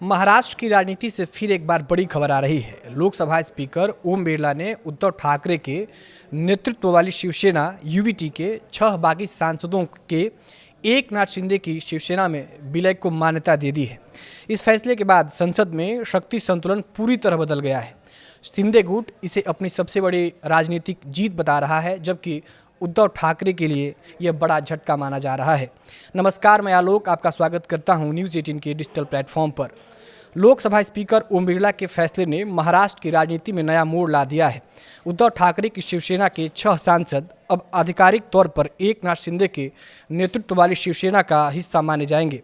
महाराष्ट्र की राजनीति से फिर एक बार बड़ी खबर आ रही है। लोकसभा स्पीकर ओम बिरला ने उद्धव ठाकरे के नेतृत्व वाली शिवसेना यूबीटी के 6 बागी सांसदों के एकनाथ शिंदे की शिवसेना में विलय को मान्यता दे दी है। इस फैसले के बाद संसद में शक्ति संतुलन पूरी तरह बदल गया है। शिंदे गुट इसे अपनी सबसे बड़ी राजनीतिक जीत बता रहा है, जबकि उद्धव ठाकरे के लिए यह बड़ा झटका माना जा रहा है। नमस्कार, मैं आलोक आपका स्वागत करता हूं न्यूज़ 18 के डिजिटल प्लेटफॉर्म पर। लोकसभा स्पीकर ओम बिरला के फैसले ने महाराष्ट्र की राजनीति में नया मोड़ ला दिया है। उद्धव ठाकरे की शिवसेना के 6 सांसद अब आधिकारिक तौर पर एकनाथ शिंदे के नेतृत्व वाली शिवसेना का हिस्सा माने जाएंगे।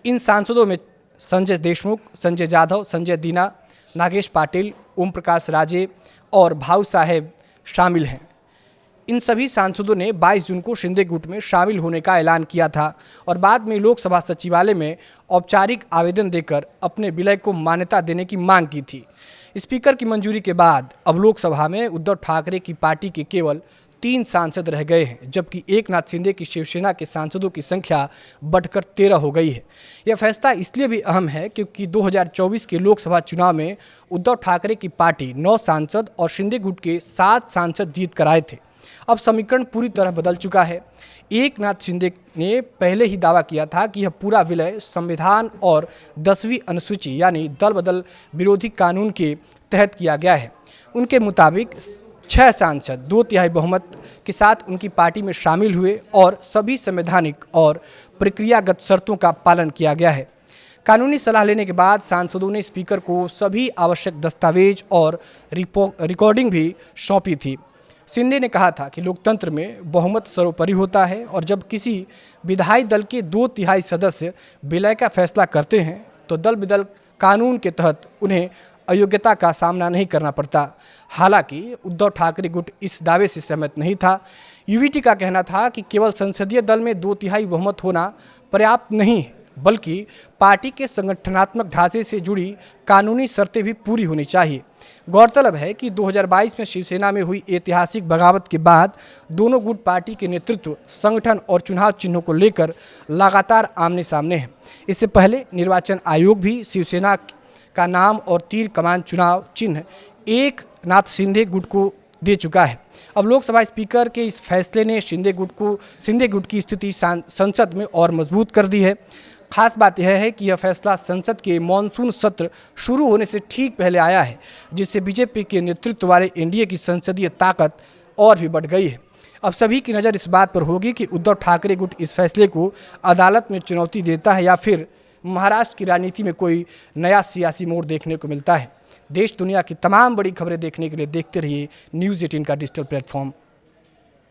इन सांसदों में संजय देशमुख, संजय जाधव, संजय दीना, नागेश पाटिल, ओम प्रकाश राजे और भाऊ साहेब शामिल हैं। इन सभी सांसदों ने 22 जून को शिंदे गुट में शामिल होने का ऐलान किया था और बाद में लोकसभा सचिवालय में औपचारिक आवेदन देकर अपने विलय को मान्यता देने की मांग की थी। स्पीकर की मंजूरी के बाद अब लोकसभा में उद्धव ठाकरे की पार्टी के केवल 3 सांसद रह गए हैं, जबकि एकनाथ शिंदे की शिवसेना के सांसदों की संख्या बढ़कर 13 हो गई है। यह फैसला इसलिए भी अहम है क्योंकि 2024 के लोकसभा चुनाव में उद्धव ठाकरे की पार्टी 9 सांसद और शिंदे गुट के 7 सांसद जीत कर आए थे। अब समीकरण पूरी तरह बदल चुका है। एकनाथ शिंदे ने पहले ही दावा किया था कि यह पूरा विलय संविधान और 10वीं अनुसूची यानी दल बदल विरोधी कानून के तहत किया गया है। उनके मुताबिक 6 सांसद 2/3 बहुमत के साथ उनकी पार्टी में शामिल हुए और सभी संवैधानिक और प्रक्रियागत शर्तों का पालन किया गया है। कानूनी सलाह लेने के बाद सांसदों ने स्पीकर को सभी आवश्यक दस्तावेज और रिकॉर्डिंग भी सौंपी थी। शिंदे ने कहा था कि लोकतंत्र में बहुमत सर्वोपरि होता है और जब किसी विधायी दल के 2/3 सदस्य विलय का फैसला करते हैं तो दल बदल कानून के तहत उन्हें अयोग्यता का सामना नहीं करना पड़ता। हालांकि उद्धव ठाकरे गुट इस दावे से सहमत नहीं था। यूबीटी का कहना था कि केवल संसदीय दल में 2/3 बहुमत होना पर्याप्त नहीं है, बल्कि पार्टी के संगठनात्मक ढांचे से जुड़ी कानूनी शर्तें भी पूरी होनी चाहिए। गौरतलब है कि 2022 में शिवसेना में हुई ऐतिहासिक बगावत के बाद दोनों गुट पार्टी के नेतृत्व, संगठन और चुनाव चिन्हों को लेकर लगातार आमने सामने हैं। इससे पहले निर्वाचन आयोग भी शिवसेना का नाम और तीर कमान चुनाव चिन्ह एकनाथ शिंदे गुट को दे चुका है। अब लोकसभा स्पीकर के इस फैसले ने शिंदे गुट की स्थिति संसद में और मजबूत कर दी है। खास बात यह है कि यह फैसला संसद के मॉनसून सत्र शुरू होने से ठीक पहले आया है, जिससे बीजेपी के नेतृत्व वाले एनडीए की संसदीय ताकत और भी बढ़ गई है। अब सभी की नज़र इस बात पर होगी कि उद्धव ठाकरे गुट इस फैसले को अदालत में चुनौती देता है या फिर महाराष्ट्र की राजनीति में कोई नया सियासी मोड़ देखने को मिलता है। देश दुनिया की तमाम बड़ी खबरें देखने के लिए देखते रहिए न्यूज़ 18 का डिजिटल प्लेटफॉर्म।